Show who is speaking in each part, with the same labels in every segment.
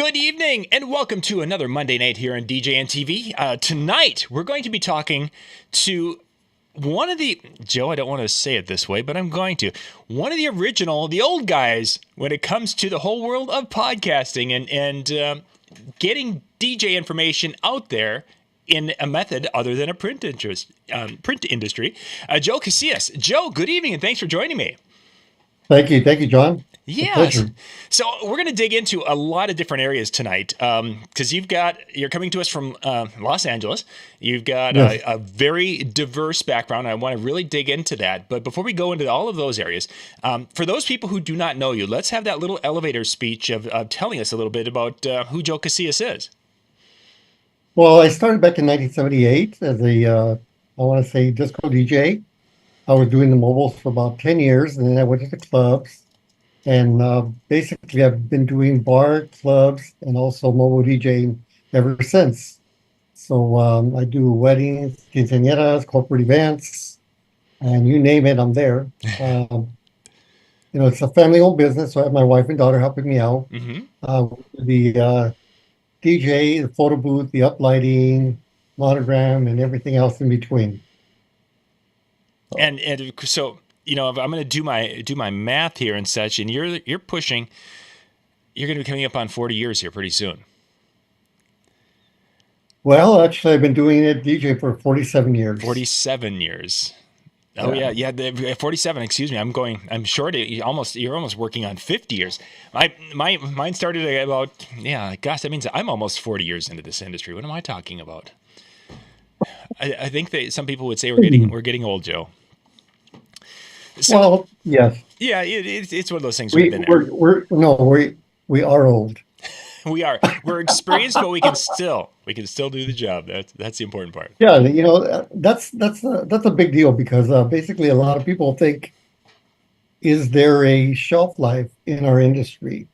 Speaker 1: Good evening, and welcome to another Monday night here on DJNTV. Tonight, we're going to be talking to one of the, Joe, I don't want to say it this way, but I'm going to, one of the original, the old guys when it comes to the whole world of podcasting and getting DJ information out there in a method other than a print industry. Joe Casillas. Joe, good evening, and thanks for joining me.
Speaker 2: Thank you, John.
Speaker 1: Yes. So we're going to dig into a lot of different areas tonight because you're coming to us from Los Angeles. You've got
Speaker 2: Yes.
Speaker 1: a very diverse background. I want to really dig into that. But before we go into all of those areas, for those people who do not know you, let's have that little elevator speech of telling us a little bit about who Joe Casillas is.
Speaker 2: Well, I started back in 1978 as I want to say, disco DJ. I was doing the mobiles for about 10 years, and then I went to the clubs. And basically, I've been doing bar, clubs, and also mobile DJing ever since. So I do weddings, quinceañeras, corporate events, and you name it, I'm there. Um, it's a family-owned business, so I have my wife and daughter helping me out.
Speaker 1: Mm-hmm.
Speaker 2: The DJ, the photo booth, the uplighting, monogram, and everything else in between.
Speaker 1: And so if I'm going to do my math here and such, and you're going to be coming up on 40 years here pretty soon.
Speaker 2: Well, actually, I've been doing it DJ for 47 years.
Speaker 1: 47 years. Oh yeah. 47. Excuse me. I'm short. You're almost working on 50 years. Mine started about Gosh, that means I'm almost 40 years into this industry. What am I talking about? I think that some people would say we're getting old, Joe. So,
Speaker 2: Well, yes,
Speaker 1: yeah, it's one of those things we've been there.
Speaker 2: we are old.
Speaker 1: We're experienced, but we can still do the job. That's the important part.
Speaker 2: Yeah, that's a big deal because basically a lot of people think, is there a shelf life in our industry?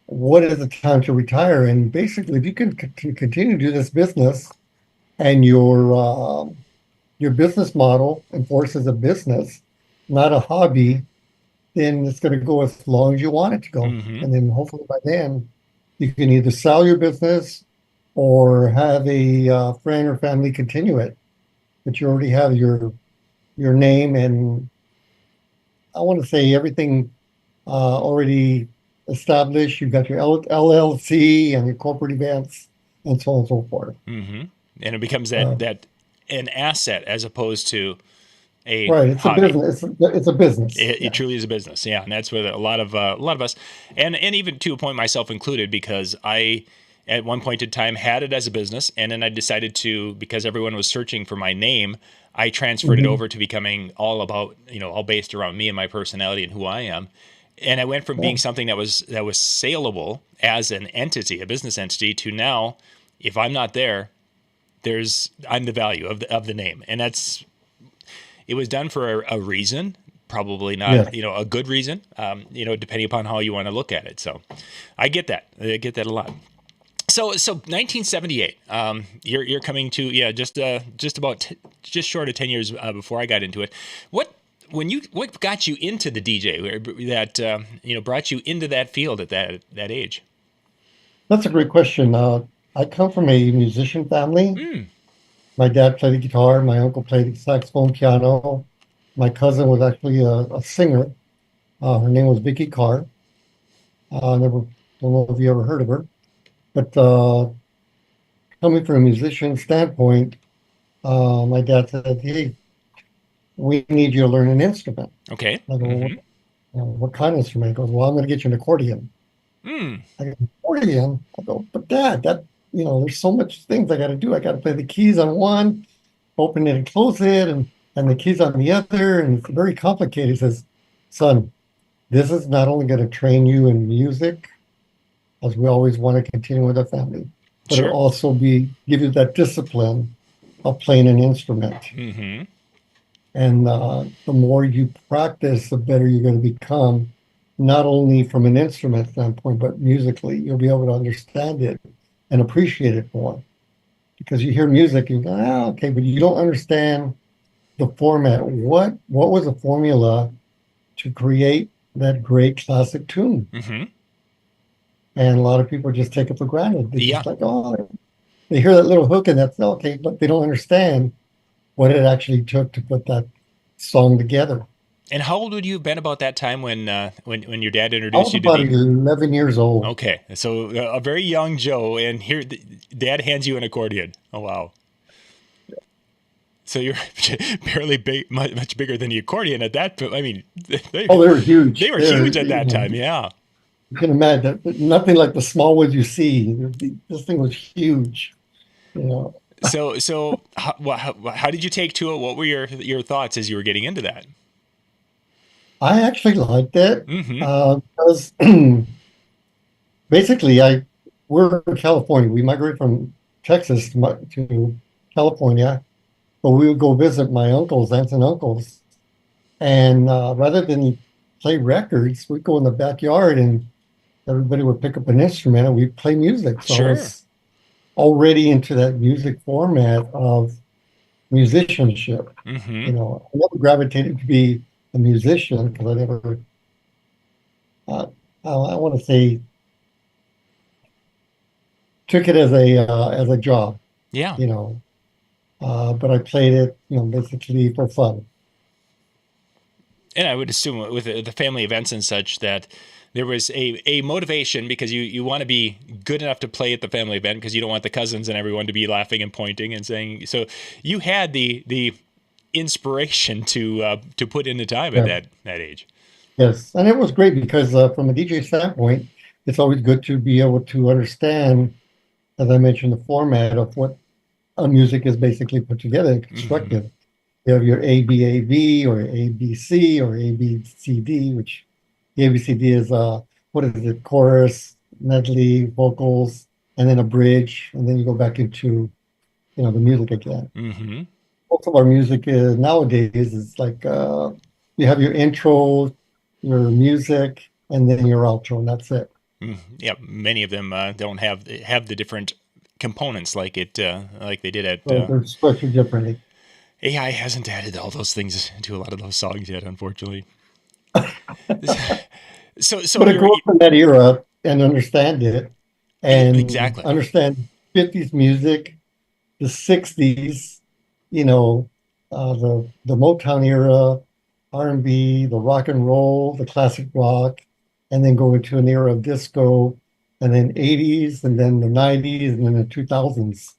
Speaker 2: What is the time to retire? And basically, if you can continue to do this business and your business model enforces a business, not a hobby, then it's going to go as long as you want it to go.
Speaker 1: Mm-hmm.
Speaker 2: And then hopefully by then you can either sell your business or have a friend or family continue it. But you already have your name and I want to say everything already established. You've got your LLC and your corporate events and so on and so forth.
Speaker 1: Mm-hmm. And it becomes that an asset as opposed to a
Speaker 2: right. It's
Speaker 1: hobby.
Speaker 2: a business. It's a business.
Speaker 1: It truly is a business, yeah, and that's what a lot of us, and even to a point myself included, because I at one point in time had it as a business, and then I decided to, because everyone was searching for my name, I transferred it over to becoming all about all based around me and my personality and who I am, and I went from being something that was saleable as an entity, a business entity, to now, if I'm not there, I'm the value of the name, and it was done for a reason, probably not, a good reason, depending upon how you want to look at it. So I get that. I get that a lot. So 1978, you're coming to, just short of 10 years before I got into it. What got you into the DJ that, brought you into that field at that age?
Speaker 2: That's a great question. I come from a musician family.
Speaker 1: Mm.
Speaker 2: My dad played the guitar. My uncle played the saxophone, piano. My cousin was actually a singer. Her name was Vicky Carr. Never don't know if you ever heard of her. But coming from a musician standpoint, my dad said, "Hey, we need you to learn an instrument."
Speaker 1: Okay.
Speaker 2: I go,
Speaker 1: Mm-hmm.
Speaker 2: what kind of instrument?" He goes, "Well, I'm going to get you an accordion."
Speaker 1: Mm.
Speaker 2: I go, "Accordion?" I go, "But Dad, there's so much things I got to do. I got to play the keys on one, open it and close it, and the keys on the other, and it's very complicated." He says, "Son, this is not only going to train you in music, as we always want to continue with our family, but
Speaker 1: Sure.
Speaker 2: it'll also give you that discipline of playing an instrument.
Speaker 1: Mm-hmm.
Speaker 2: And the more you practice, the better you're going to become, not only from an instrument standpoint, but musically. You'll be able to understand it and appreciate it more. Because you hear music, you go, okay, but you don't understand the format. What was the formula to create that great classic tune?"
Speaker 1: Mm-hmm.
Speaker 2: and a lot of people just take it for granted. They're
Speaker 1: Yeah.
Speaker 2: just like, oh, they hear that little hook and that's okay, but they don't understand what it actually took to put that song together.
Speaker 1: And how old would you have been about that time when your dad
Speaker 2: I
Speaker 1: introduced
Speaker 2: was
Speaker 1: you to
Speaker 2: about
Speaker 1: the?
Speaker 2: 11 years old.
Speaker 1: Okay, so a very young Joe, and here Dad hands you an accordion. Oh wow! So you're barely big, much bigger than the accordion at that point. I mean,
Speaker 2: Oh, they were
Speaker 1: they
Speaker 2: huge.
Speaker 1: were
Speaker 2: They're,
Speaker 1: huge at
Speaker 2: you
Speaker 1: that
Speaker 2: know,
Speaker 1: time. Yeah.
Speaker 2: you can imagine that nothing like the small ones you see. This thing was huge. You know,
Speaker 1: So how did you take to it? What were your thoughts as you were getting into that?
Speaker 2: I actually liked it
Speaker 1: Mm-hmm.
Speaker 2: because basically, we're in California. We migrated from Texas to California, but we would go visit my uncles, aunts, and uncles. And rather than play records, we'd go in the backyard and everybody would pick up an instrument and we'd play music. So I
Speaker 1: Sure.
Speaker 2: was already into that music format of musicianship.
Speaker 1: Mm-hmm.
Speaker 2: You know, I never gravitated to be a musician because I never, uh, I want to say, took it as a job.
Speaker 1: Yeah.
Speaker 2: You know, but I played it, basically for fun.
Speaker 1: And I would assume with the family events and such that there was a motivation because you want to be good enough to play at the family event because you don't want the cousins and everyone to be laughing and pointing and saying. So you had the inspiration to put in the time at
Speaker 2: Yeah.
Speaker 1: that age.
Speaker 2: Yes, and it was great because from a DJ standpoint, it's always good to be able to understand, as I mentioned, the format of what a music is basically put together and
Speaker 1: Mm-hmm.
Speaker 2: constructed. You have your ABAB or ABC or ABCD, which the ABCD is what is it? Chorus, medley, vocals, and then a bridge, and then you go back into the music again.
Speaker 1: Mm-hmm.
Speaker 2: Most of our music is nowadays is like you have your intro, your music, and then your outro, and that's it.
Speaker 1: Yeah, many of them don't have the different components like they did at
Speaker 2: So they're structured differently.
Speaker 1: AI hasn't added all those things to a lot of those songs yet, unfortunately. So
Speaker 2: But I
Speaker 1: you're
Speaker 2: grew up in that era and understand it and
Speaker 1: exactly.
Speaker 2: understand 50s music, the 60s, you know, the Motown era, R&B, the rock and roll, the classic rock, and then go into an era of disco, and then 80s, and then the 90s, and then the 2000s.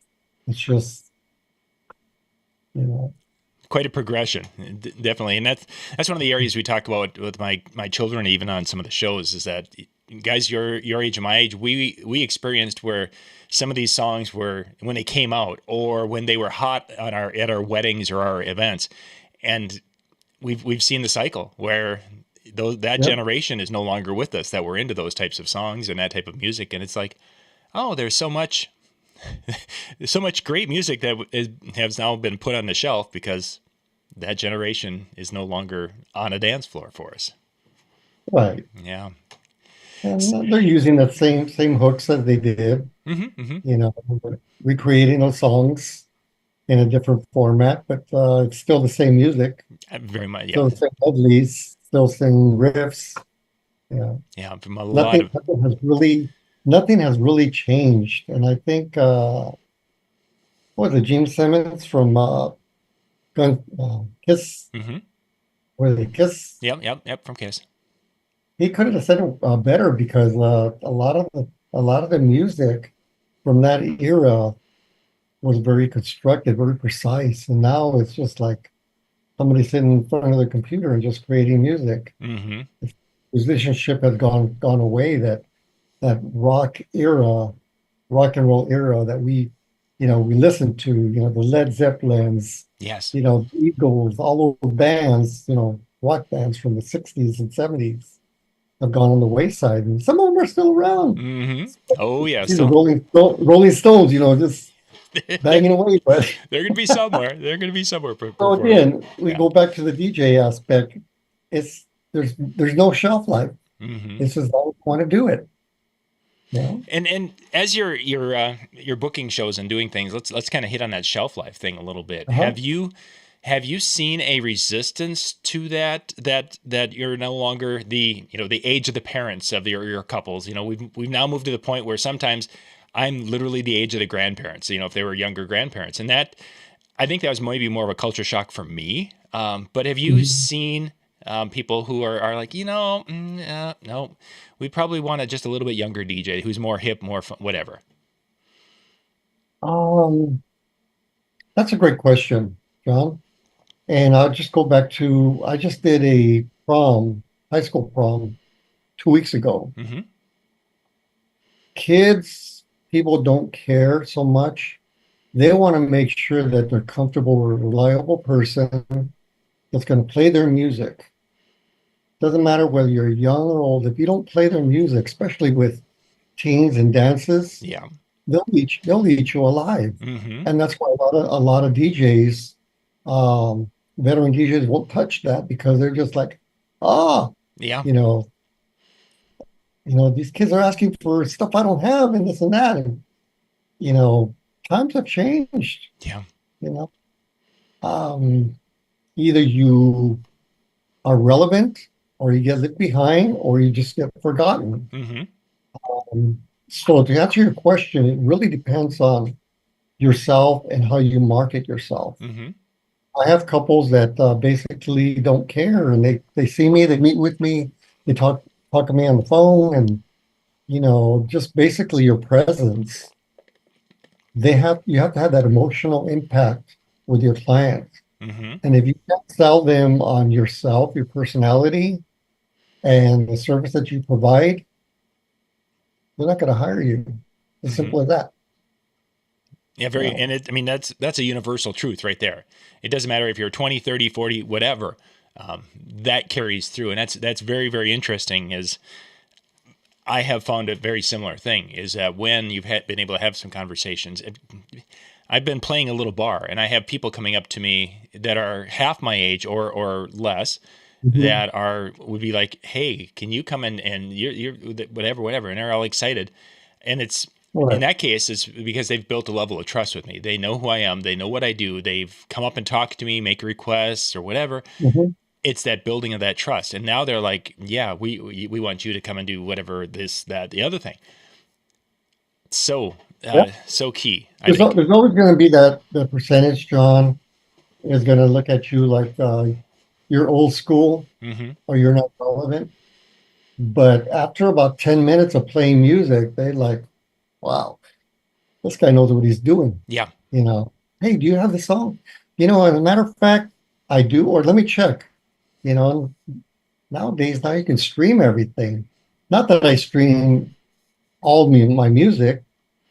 Speaker 2: It's just, you know,
Speaker 1: Quite a progression, definitely, and that's one of the areas we talk about with my children, even on some of the shows, is that guys your age and my age, we experienced where some of these songs were when they came out or when they were hot on our at our weddings or our events, and we've seen the cycle where that
Speaker 2: yep,
Speaker 1: generation is no longer with us that were into those types of songs and that type of music, and it's like, oh, there's so much great music that has now been put on the shelf because that generation is no longer on a dance floor for us.
Speaker 2: right.
Speaker 1: Yeah.
Speaker 2: And they're using the same hooks that they did,
Speaker 1: Mm-hmm, mm-hmm.
Speaker 2: you know, recreating those songs in a different format, but it's still the same music,
Speaker 1: Very much. Yeah.
Speaker 2: still the same melodies, still same riffs. Yeah,
Speaker 1: Yeah. From a lot
Speaker 2: nothing,
Speaker 1: of.
Speaker 2: nothing has really changed. And I think what was it, Gene Simmons from Kiss,
Speaker 1: Mm-hmm.
Speaker 2: was it Kiss?
Speaker 1: Yep. Yep. Yep. From Kiss.
Speaker 2: He could have said it better because a lot of the music from that era was very constructed, very precise, and now it's just like somebody sitting in front of the computer and just creating music.
Speaker 1: Mm-hmm.
Speaker 2: Musicianship has gone away. That rock and roll era that we listened to, the Led Zeppelins,
Speaker 1: Yes.
Speaker 2: the Eagles, all those bands, rock bands from the 60s and 70s have gone on the wayside, and some of them are still around.
Speaker 1: Mm-hmm. Oh yeah.
Speaker 2: See the
Speaker 1: So
Speaker 2: Rolling Stones, just
Speaker 1: they're
Speaker 2: banging away. But
Speaker 1: gonna be somewhere. They're gonna be somewhere
Speaker 2: so
Speaker 1: performing.
Speaker 2: again, we
Speaker 1: Yeah.
Speaker 2: go back to the DJ aspect. It's there's no shelf life.
Speaker 1: Mm-hmm.
Speaker 2: It's just I want to do it. Yeah.
Speaker 1: And as you're booking shows and doing things, let's kind of hit on that shelf life thing a little bit.
Speaker 2: Uh-huh.
Speaker 1: Have you seen a resistance to that you're no longer the the age of the parents of your couples? We've now moved to the point where sometimes I'm literally the age of the grandparents. If they were younger grandparents, and that I think that was maybe more of a culture shock for me. But have you
Speaker 2: Mhm.
Speaker 1: seen people who are like, no, we probably want just a little bit younger DJ who's more hip, more fun, whatever.
Speaker 2: Um, that's a great question, John. And I'll just go back to I just did a prom, high school prom 2 weeks ago.
Speaker 1: Hmm.
Speaker 2: Kids, people don't care so much. They want to make sure that they're comfortable with a reliable person that's going to play their music. Doesn't matter whether you're young or old. If you don't play their music, especially with teens and dances,
Speaker 1: Yeah.
Speaker 2: they'll eat you alive.
Speaker 1: Hmm.
Speaker 2: And that's why a lot of DJs, veteran DJs won't touch that because they're just like, ah,
Speaker 1: Yeah.
Speaker 2: you know, these kids are asking for stuff I don't have and this and that. And, you know, times have changed,
Speaker 1: Yeah.
Speaker 2: you know. Um, Either you are relevant or you get left behind or you just get forgotten.
Speaker 1: Hmm.
Speaker 2: So to answer your question, it really depends on yourself and how you market yourself.
Speaker 1: Hmm.
Speaker 2: I have couples that basically don't care, and they see me, they meet with me, they talk to me on the phone, and just basically your presence. You have to have that emotional impact with your clients,
Speaker 1: Hmm.
Speaker 2: and if you can't sell them on yourself, your personality, and the service that you provide, they're not going to hire you. As
Speaker 1: Hmm.
Speaker 2: simple as that.
Speaker 1: Yeah,
Speaker 2: You
Speaker 1: very,
Speaker 2: know.
Speaker 1: and I mean, that's a universal truth right there. It doesn't matter if you're 20, 30, 40, whatever. That carries through, and that's very, very interesting. Is I have found a very similar thing is that when been able to have some conversations, I've been playing a little bar, and I have people coming up to me that are half my age or less,
Speaker 2: Mhm.
Speaker 1: that would be like, "Hey, can you come in and you're whatever," and they're all excited, and it's in
Speaker 2: Right.
Speaker 1: that case, it's because they've built a level of trust with me. They know who I am. They know what I do. They've come up and talked to me, make requests or whatever.
Speaker 2: Mhm.
Speaker 1: It's that building of that trust, and now they're like, "Yeah, we want you to come and do whatever this, that, the other thing." So,
Speaker 2: Yeah.
Speaker 1: so key, I
Speaker 2: There's,
Speaker 1: think.
Speaker 2: there's always going to be that the percentage, John, is going to look at you like you're old school
Speaker 1: Hmm.
Speaker 2: or you're not relevant. But after about 10 minutes of playing music, they like, wow, this guy knows what he's doing.
Speaker 1: Yeah.
Speaker 2: You know, hey, do you have the song? As a matter of fact, I do, or let me check. You know, Nowadays, now you can stream everything. Not that I stream my music,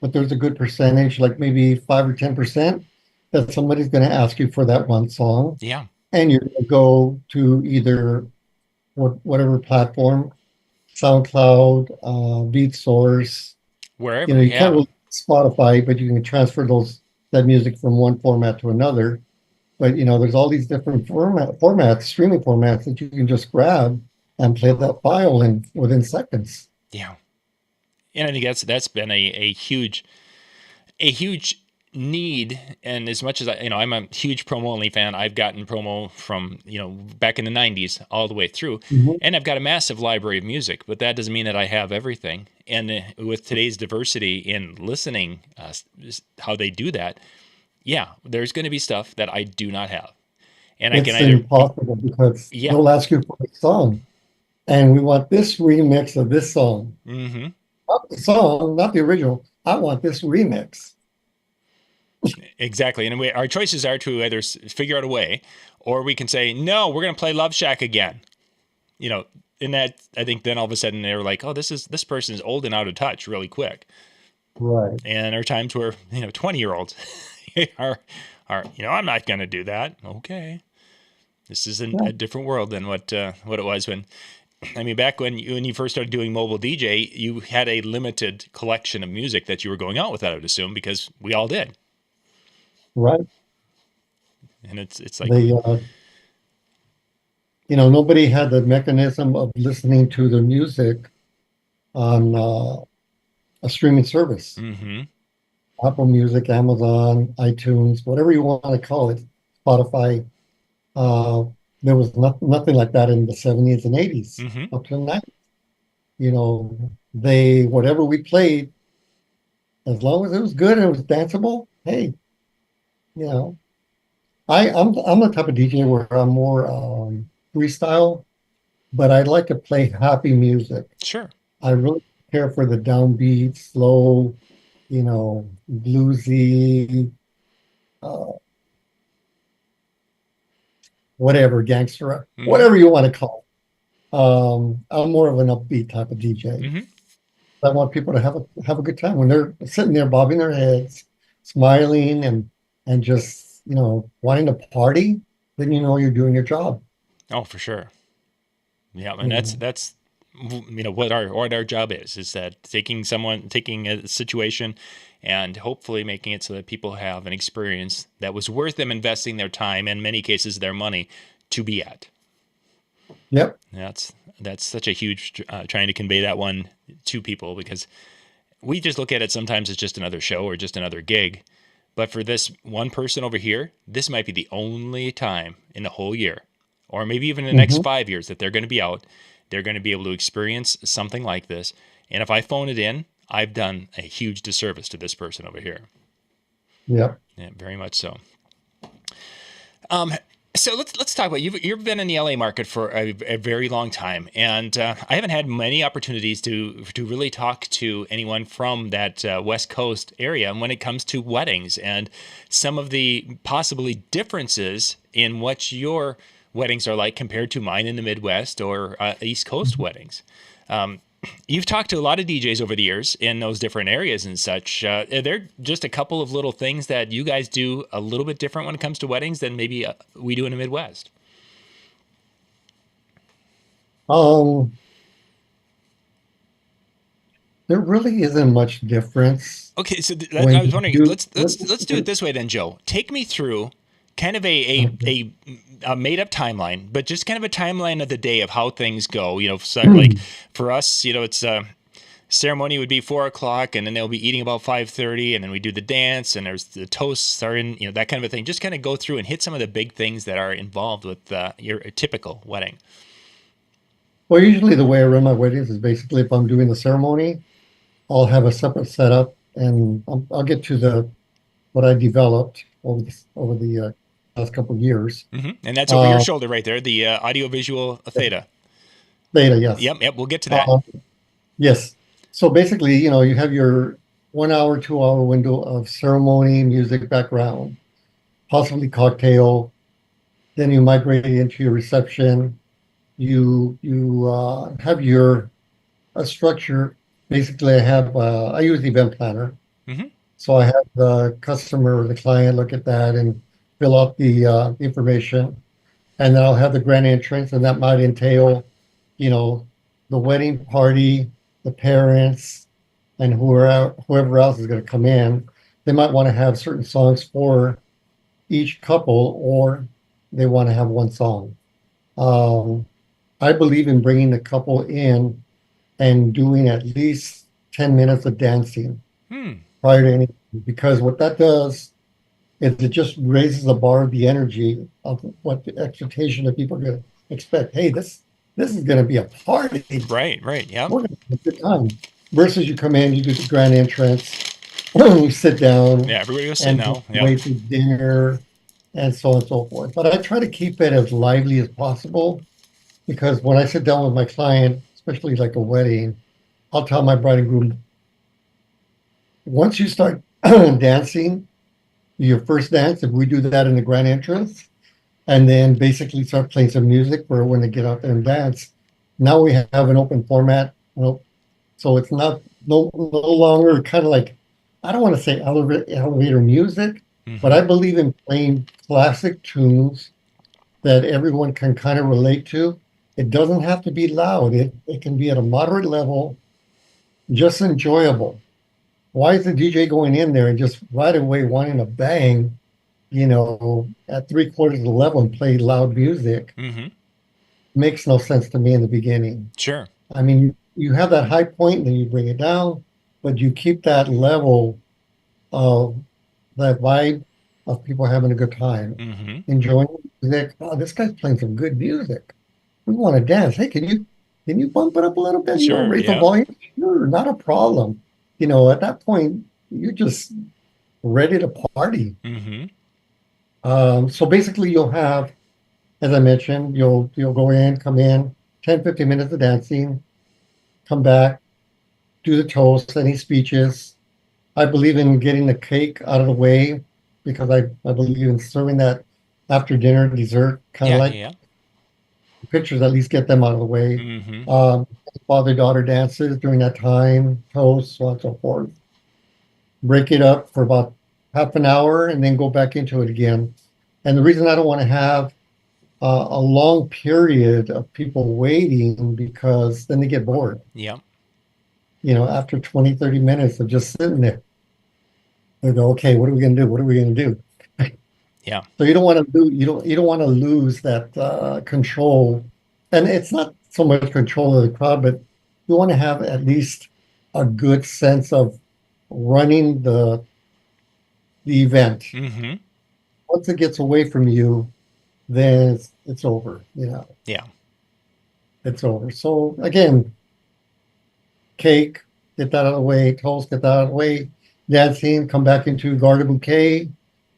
Speaker 2: but there's a good percentage, like maybe 5 or 10%, that somebody's going to ask you for that one song.
Speaker 1: Yeah.
Speaker 2: And you're going to go to either whatever platform, SoundCloud, BeatSource.
Speaker 1: Wherever.
Speaker 2: You can't
Speaker 1: Yeah.
Speaker 2: really Spotify, but you can transfer that music from one format to another. But there's all these different formats, streaming formats that you can just grab and play that file in within seconds.
Speaker 1: Yeah. And I think that's been a huge need. And as much as I'm a huge promo only fan. I've gotten promo from back in the '90s all the way through,
Speaker 2: Mhm.
Speaker 1: and I've got a massive library of music. But that doesn't mean that I have everything. And with today's diversity in listening, how they do that, yeah, there's going to be stuff that I do not have, and I can
Speaker 2: It's
Speaker 1: either be,
Speaker 2: impossible because
Speaker 1: yeah.
Speaker 2: they'll ask you for a song, and we want this remix of this song.
Speaker 1: Hmm.
Speaker 2: Not the song, not the original. I want this remix.
Speaker 1: Exactly. And our choices are to either figure out a way, or we can say, no, we're going to play Love Shack again. You know, in that, I think then all of a sudden they're like, oh, this person is old and out of touch really quick.
Speaker 2: Right.
Speaker 1: And there are times where, 20-year-olds are, I'm not going to do that. Okay. This is
Speaker 2: Yeah.
Speaker 1: a different world than what it was when, I mean, back when you first started doing mobile DJ, you had a limited collection of music that you were going out with, I would assume, because we all did.
Speaker 2: Right.
Speaker 1: And it's like,
Speaker 2: They, nobody had the mechanism of listening to the music on a streaming service.
Speaker 1: mm-hmm.
Speaker 2: Apple Music, Amazon, iTunes, whatever you want to call it, Spotify. Uh, there was nothing like that in the 70s and 80s
Speaker 1: Hmm.
Speaker 2: up to the 90s. You know, whatever we played, as long as it was good and it was danceable, hey, you know, I'm the type of DJ where I'm more freestyle, but I like to play happy music.
Speaker 1: Sure.
Speaker 2: I really care for the downbeat, slow, bluesy, uh, whatever, gangster,
Speaker 1: Hmm.
Speaker 2: whatever you want to call it. I'm more of an upbeat type of DJ.
Speaker 1: Hmm.
Speaker 2: I want people to have a good time when they're sitting there bobbing their heads, smiling and just, wanting to party, then you know you're doing your job.
Speaker 1: Oh, for sure. Yeah, and
Speaker 2: You
Speaker 1: that's
Speaker 2: know.
Speaker 1: that's what our job is that taking a situation and hopefully making it so that people have an experience that was worth them investing their time, in many cases their money, to be at.
Speaker 2: Yep.
Speaker 1: That's such a huge trying to convey that one to people, because we just look at it sometimes as just another show or just another gig. But for this one person over here, this might be the only time in the whole year, or maybe even in the next
Speaker 2: Hmm.
Speaker 1: 5 years, that they're going to be out. They're going to be able to experience something like this. And if I phone it in, I've done a huge disservice to this person over here.
Speaker 2: Yep.
Speaker 1: Yeah, very much so. Um, so let's talk about you've been in the LA market for a very long time, and I haven't had many opportunities to really talk to anyone from that West Coast area. And when it comes to weddings and some of the possibly differences in what your weddings are like compared to mine in the Midwest or East Coast weddings. You've talked to a lot of DJs over the years in those different areas and such. Are there just a couple of little things that you guys do a little bit different when it comes to weddings than maybe we do in the Midwest?
Speaker 2: Um, there really isn't much difference
Speaker 1: Okay, so I
Speaker 2: when
Speaker 1: was
Speaker 2: you
Speaker 1: wondering.
Speaker 2: do.
Speaker 1: Let's do it this way then, Joe. Take me through kind of a made up timeline, but just kind of a timeline of the day of how things go. So like for us, it's ceremony would be 4 o'clock, and then they'll be eating about 5:30, and then we do the dance, and there's the toasts are in, that kind of a thing. Just kind of go through and hit some of the big things that are involved with your typical wedding.
Speaker 2: Well, usually the way I run my weddings is basically if I'm doing the ceremony, I'll have a separate setup, and I'll get to the what I developed over the last couple of years.
Speaker 1: And that's over your
Speaker 2: Uh,
Speaker 1: shoulder right there, the audiovisual theta.
Speaker 2: Theta, yes.
Speaker 1: Yep, we'll get to that.
Speaker 2: Uh, yes. So basically, you have your 1 hour, 2 hour window of ceremony, music background, possibly cocktail. Then you migrate into your reception. You have your a structure. Basically, I use event planner.
Speaker 1: Hmm.
Speaker 2: So I have the customer or the client look at that and fill out the information. And then I'll have the grand entrance, and that might entail, you know, the wedding party, the parents, and whoever else is going to come in. They might want to have certain songs for each couple, or they want to have one song. Um, I believe in bringing the couple in and doing at least 10 minutes of dancing
Speaker 1: Hmm.
Speaker 2: prior to anything, because what that does is it just raises the bar of the energy of what the expectation that people are going to expect. Hey, this is going to be a party.
Speaker 1: Right, right. Yep.
Speaker 2: We're going to have a good time. Versus you come in, you do the grand entrance, you sit down
Speaker 1: Yeah, everybody goes sit
Speaker 2: and just
Speaker 1: now. Yep.
Speaker 2: wait for dinner and so on and so forth. But I try to keep it as lively as possible, because when I sit down with my client, especially like a wedding, I'll tell my bride and groom, once you start dancing, your first dance, if we do that in the grand entrance, and then basically start playing some music for when they get out there and dance. Now we have an open format, so it's not no longer kind of like, I don't want to say elevator music, but
Speaker 1: Hmm.
Speaker 2: I believe in playing classic tunes that everyone can kind of relate to. It doesn't have to be loud. It can be at a moderate level, just enjoyable. Why is the DJ going in there and just right away wanting to bang, at three-quarters of the level and play loud music?
Speaker 1: Hmm.
Speaker 2: Makes no sense to me in the beginning.
Speaker 1: Sure.
Speaker 2: I mean, you have that high point and then you bring it down, but you keep that level of that vibe of people having a good time,
Speaker 1: Hmm.
Speaker 2: enjoying. music. Oh, this guy's playing some good music. We want to dance. Hey, can you bump it up a little bit?
Speaker 1: Sure.
Speaker 2: Raise the
Speaker 1: Yeah.
Speaker 2: volume? Sure, not a problem. At that point, you're just ready to party.
Speaker 1: Mm-hmm.
Speaker 2: So basically you'll have, as I mentioned, you'll go in, come in, 10, 15 minutes of dancing, come back, do the toast, any speeches. I believe in getting the cake out of the way because I believe in serving that after dinner dessert, kind of
Speaker 1: Yeah.
Speaker 2: like
Speaker 1: Yeah.
Speaker 2: pictures, at least get them out of the way.
Speaker 1: Mm-hmm.
Speaker 2: Um, Father-daughter dances during that time, toast, so on and so forth. Break it up for about half an hour and then go back into it again. And the reason I don't want to have a long period of people waiting because then they get bored.
Speaker 1: Yeah.
Speaker 2: After 20, 30 minutes of just sitting there, they go, okay, what are we going to do? What are we going to do?
Speaker 1: Yeah.
Speaker 2: So you don't want to do you don't want to lose that control, and it's not so much control of the crowd, but you want to have at least a good sense of running the event.
Speaker 1: Mm-hmm.
Speaker 2: Once it gets away from you, then it's over.
Speaker 1: Yeah.
Speaker 2: It's over. So again, cake, get that out of the way, toast, get that out of the way, dancing, come back into garden bouquet,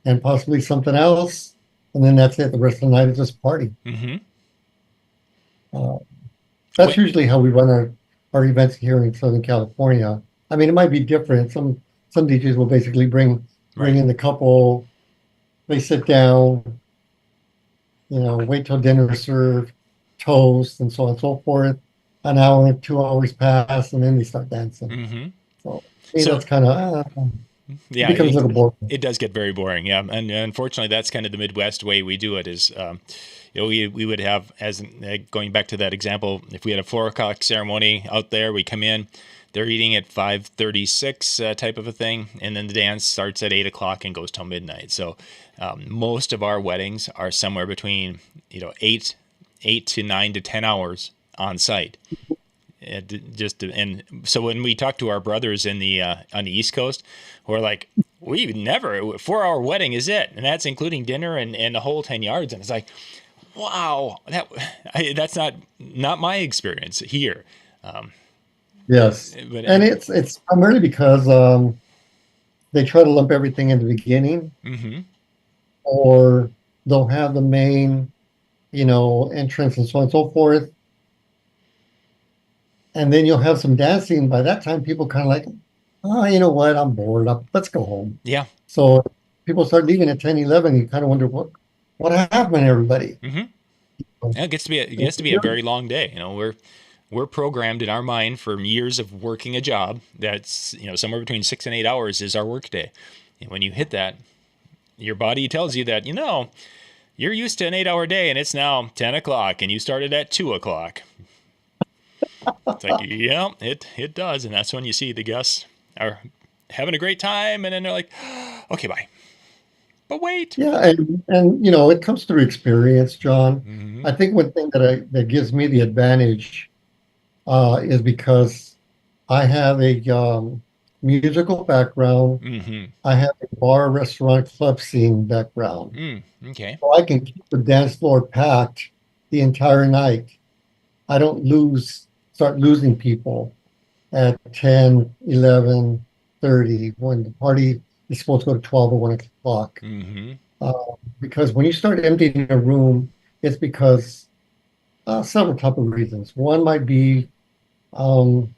Speaker 2: and possibly something else, and then that's it. The rest of the night is just party.
Speaker 1: Mm-hmm.
Speaker 2: Uh, that's usually how we run our events here in Southern California. I mean, it might be different. Some DJs will basically bring
Speaker 1: Right.
Speaker 2: in the couple, they sit down, wait till dinner is served, toast, and so on and so forth. An hour, 2 hours pass, and then they start dancing.
Speaker 1: Mm-hmm.
Speaker 2: So, me,
Speaker 1: So
Speaker 2: that's kind of it
Speaker 1: yeah,
Speaker 2: becomes a little boring.
Speaker 1: it does get very boring. Yeah, and unfortunately, that's kind of the Midwest way we do it. Is we would have, as going back to that example, if we had a 4 o'clock ceremony out there, we come in, they're eating at 5:36 type of a thing, and then the dance starts at 8 o'clock and goes till midnight. So most of our weddings are somewhere between 8 to 9 to 10 hours on site. And so when we talk to our brothers in the on the East Coast, we're like, we never 4 hour wedding is it, and that's including dinner and the whole 10 yards. And it's like, wow, that's not my experience here. Um,
Speaker 2: Yes,
Speaker 1: but
Speaker 2: and it's primarily because they try to lump everything in the beginning,
Speaker 1: mm-hmm.
Speaker 2: or they'll have the main, entrance and so on and so forth, and then you'll have some dancing. By that time, people kind of like, oh, you know what? I'm bored. Let's go home.
Speaker 1: Yeah.
Speaker 2: So people start leaving at 10, 11. You kind of wonder what happened to everybody.
Speaker 1: Mm-hmm. Yeah, it gets to be a very long day. We're programmed in our mind from years of working a job that's somewhere between 6 and 8 hours is our work day. And when you hit that, your body tells you that you're used to an 8 hour day and it's now 10 o'clock and you started at 2 o'clock. It's like, yeah, it does. And that's when you see the guests are having a great time. And then they're like, okay, bye. But wait.
Speaker 2: Yeah, and it comes through experience, John.
Speaker 1: Mm-hmm.
Speaker 2: I think one thing that gives me the advantage is because I have a musical background.
Speaker 1: Mm-hmm.
Speaker 2: I have a bar, restaurant, club scene background.
Speaker 1: Okay.
Speaker 2: So I can keep the dance floor packed the entire night. I don't start losing people at 10, 11, 30 when the party is supposed to go to 12 or 1 o'clock.
Speaker 1: Mm-hmm.
Speaker 2: Uh, because when you start emptying a room, it's because several type of reasons. One might be um,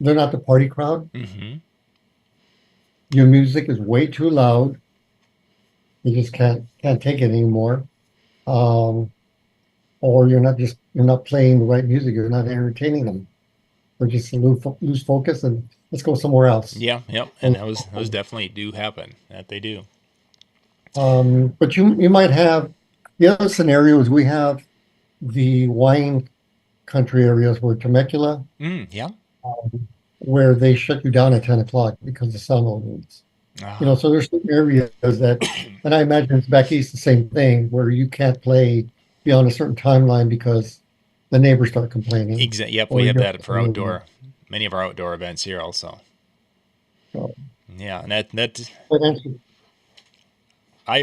Speaker 2: they're not the party crowd.
Speaker 1: Mm-hmm.
Speaker 2: Your music is way too loud. You just can't take it anymore. Um, or you're not playing the right music. You're not entertaining them. Or just lose focus and let's go somewhere else.
Speaker 1: Yeah, yep. And those definitely do happen. That they do.
Speaker 2: But you might have the other scenarios. We have the wine country areas where Temecula,
Speaker 1: Yeah.
Speaker 2: where they shut you down at 10 o'clock because of sound ordinance. So there's some areas that, and I imagine it's back east the same thing, where you can't play beyond a certain timeline because the neighbors start complaining.
Speaker 1: Yep, we have that for many of our outdoor events here also.
Speaker 2: So,
Speaker 1: Yeah, and that
Speaker 2: but answer-
Speaker 1: I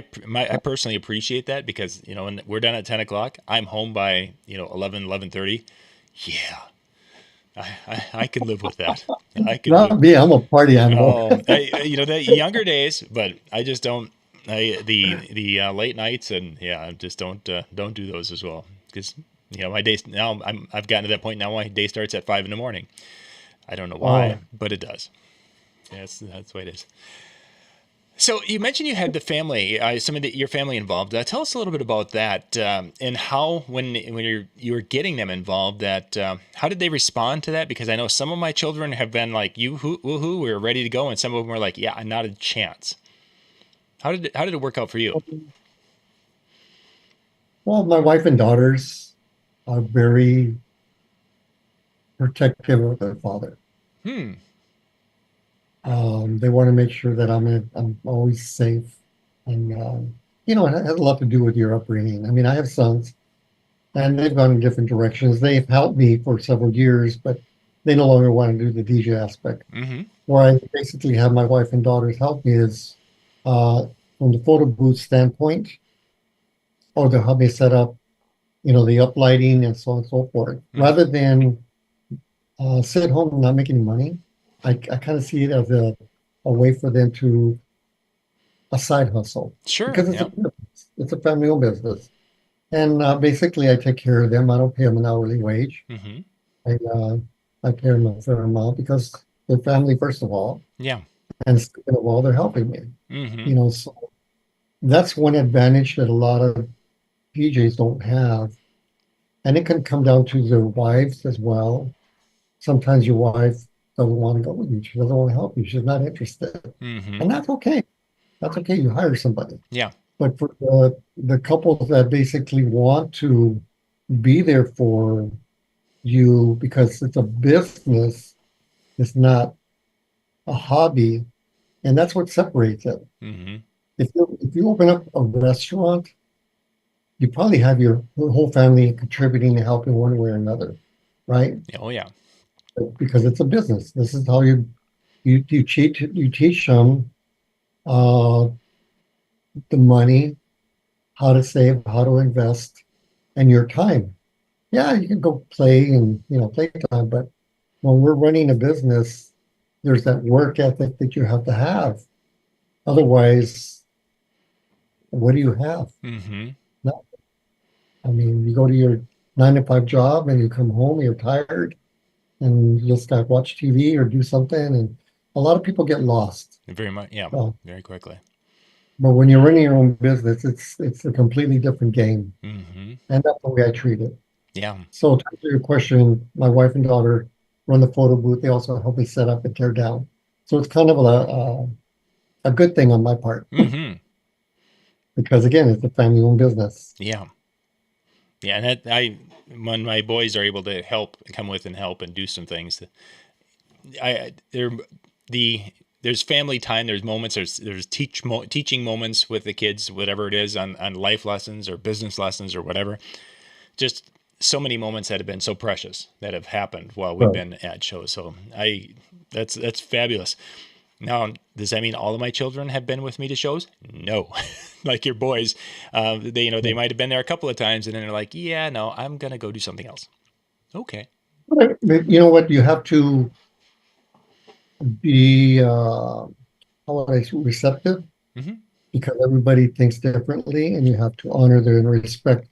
Speaker 1: personally appreciate that because when we're done at 10 o'clock, I'm home by 11:30. Yeah, I can live with that. I can live.
Speaker 2: Not me. I'm a party animal.
Speaker 1: Oh, the younger days, but I just don't. The late nights and yeah, I just don't do those as well because my days now I've gotten to that point now. My day starts at 5 in the morning. I don't know why,
Speaker 2: Oh,
Speaker 1: but it does. That's the way it is. So you mentioned you had the family, your family involved. Tell us a little bit about that and how when you were getting them involved. That how did they respond to that? Because I know some of my children have been like, "You woohoo, we're ready to go," and some of them were like, "Yeah, not a chance." How did it work out for you?
Speaker 2: well, my wife and daughters are very protective of their father.
Speaker 1: Hmm.
Speaker 2: They want to make sure that I'm always safe, and it has a lot to do with your upbringing. I mean, I have sons, and they've gone in different directions. They've helped me for several years, but they no longer want to do the DJ aspect.
Speaker 1: Mm-hmm.
Speaker 2: Where I basically have my wife and daughters help me is uh, from the photo booth standpoint, or they'll help me set up, the uplighting and so on and so forth.
Speaker 1: Mm-hmm.
Speaker 2: Rather than sit home and not make any money, I kind of see it as a way for them to a side hustle
Speaker 1: Sure.
Speaker 2: because it's a
Speaker 1: Yeah.
Speaker 2: business. It's a family-owned business, and basically I take care of them. I don't pay them an hourly wage.
Speaker 1: Mm-hmm.
Speaker 2: I uh, I pay them a fair amount because they're family first of all,
Speaker 1: Yeah.
Speaker 2: and second of all, they're helping me.
Speaker 1: Mm-hmm.
Speaker 2: So that's one advantage that a lot of PJs don't have, and it can come down to their wives as well. Sometimes your wife doesn't want to go with you. She doesn't want to help you. She's not interested,
Speaker 1: Mm-hmm.
Speaker 2: and that's okay. That's okay. You hire somebody.
Speaker 1: Yeah.
Speaker 2: But for the couples that basically want to be there for you because it's a business, it's not a hobby, and that's what separates it.
Speaker 1: Mm-hmm.
Speaker 2: If you open up a restaurant, you probably have your whole family contributing and helping one way or another, right?
Speaker 1: Oh yeah.
Speaker 2: Because it's a business. This is how you teach them uh, the money, how to save, how to invest, and your time. Yeah, you can go play and play time, but when we're running a business, there's that work ethic that you have to have. Otherwise, what do you have?
Speaker 1: Mm-hmm.
Speaker 2: No, I mean, you go to your 9 to 5 job and you come home, you're tired, and you just got to watch TV or do something. And a lot of people get lost.
Speaker 1: Very much. Yeah.
Speaker 2: Uh,
Speaker 1: Very quickly.
Speaker 2: but when you're running your own business, it's a completely different game,
Speaker 1: Mm-hmm.
Speaker 2: and that's the way I treat it.
Speaker 1: Yeah.
Speaker 2: So to answer your question, my wife and daughter run the photo booth. They also help me set up and tear down. So it's kind of a good thing on my part
Speaker 1: Mm-hmm.
Speaker 2: because again, it's a family-owned business.
Speaker 1: Yeah. Yeah. And when my boys are able to come with and help and do some things, they're the there's family time. There's moments. There's teaching moments with the kids, whatever it is, on life lessons or business lessons or whatever. Just so many moments that have been so precious that have happened while we've
Speaker 2: Right.
Speaker 1: been at shows. So that's fabulous. Now, does that mean all of my children have been with me to shows? No, like your boys, they might have been there a couple of times and then they're like, yeah, no, I'm gonna go do something else. Okay.
Speaker 2: But you know what? You have to be how would I say, receptive
Speaker 1: Mm-hmm.
Speaker 2: because everybody thinks differently, and you have to honor them and respect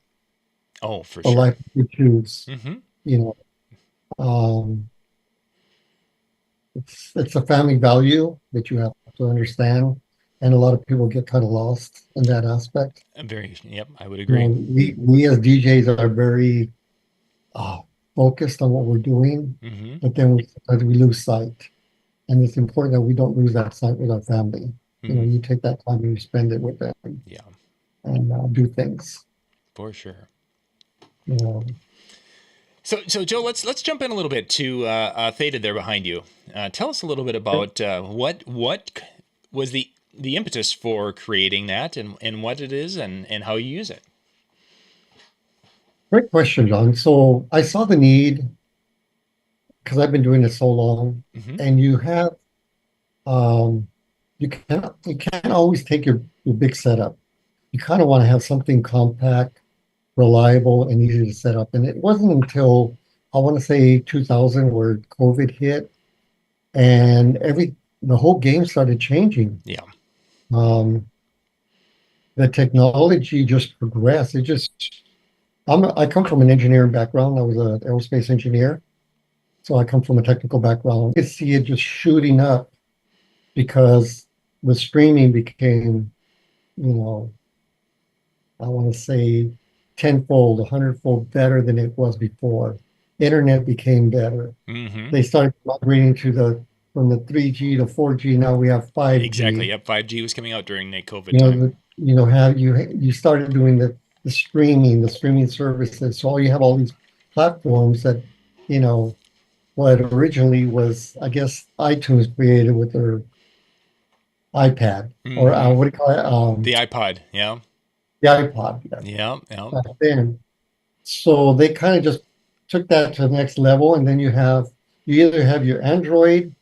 Speaker 1: Oh, for
Speaker 2: the
Speaker 1: sure.
Speaker 2: life you choose.
Speaker 1: Mm-hmm.
Speaker 2: You know, um, it's a family value that you have to understand, and a lot of people get kind of lost in that aspect.
Speaker 1: Yep, I would agree.
Speaker 2: We as DJs are very uh, focused on what we're doing,
Speaker 1: Mm-hmm.
Speaker 2: but then sometimes we lose sight, and it's important that we don't lose that sight with our family.
Speaker 1: Mm-hmm.
Speaker 2: You take that time and you spend it with them
Speaker 1: Yeah,
Speaker 2: and do things.
Speaker 1: for sure.
Speaker 2: You know,
Speaker 1: So Joe, let's jump in a little bit to Theta there behind you. Tell us a little bit about what was the impetus for creating that and what it is and how you use it.
Speaker 2: great question, John. So I saw the need because I've been doing it so long,
Speaker 1: Mm-hmm.
Speaker 2: and um, you can't always take your big setup. you kind of want to have something compact, reliable, and easy to set up. And it wasn't until I want to say 2000 where COVID hit and the whole game started changing.
Speaker 1: Yeah.
Speaker 2: Um, the technology just progressed. I come from an engineering background. I was an aerospace engineer. So I come from a technical background. You could see it just shooting up because the streaming became, you know, I want to say tenfold, 100-fold better than it was before. Internet became better.
Speaker 1: Mm-hmm.
Speaker 2: They started migrating from the 3G to 4G. Now we have
Speaker 1: Exactly.
Speaker 2: 5G.
Speaker 1: Yep. 5G was coming out during the COVID
Speaker 2: You know,
Speaker 1: time.
Speaker 2: have you started doing the streaming services. So you have all these platforms that, you know, what originally was, I guess, iTunes created with their iPad or
Speaker 1: Mm-hmm.
Speaker 2: what do you call it?
Speaker 1: The iPod. Yeah.
Speaker 2: The iPod, yeah,
Speaker 1: Yeah. Yeah.
Speaker 2: back then. So they kind of just took that to the next level, and then you either have your Android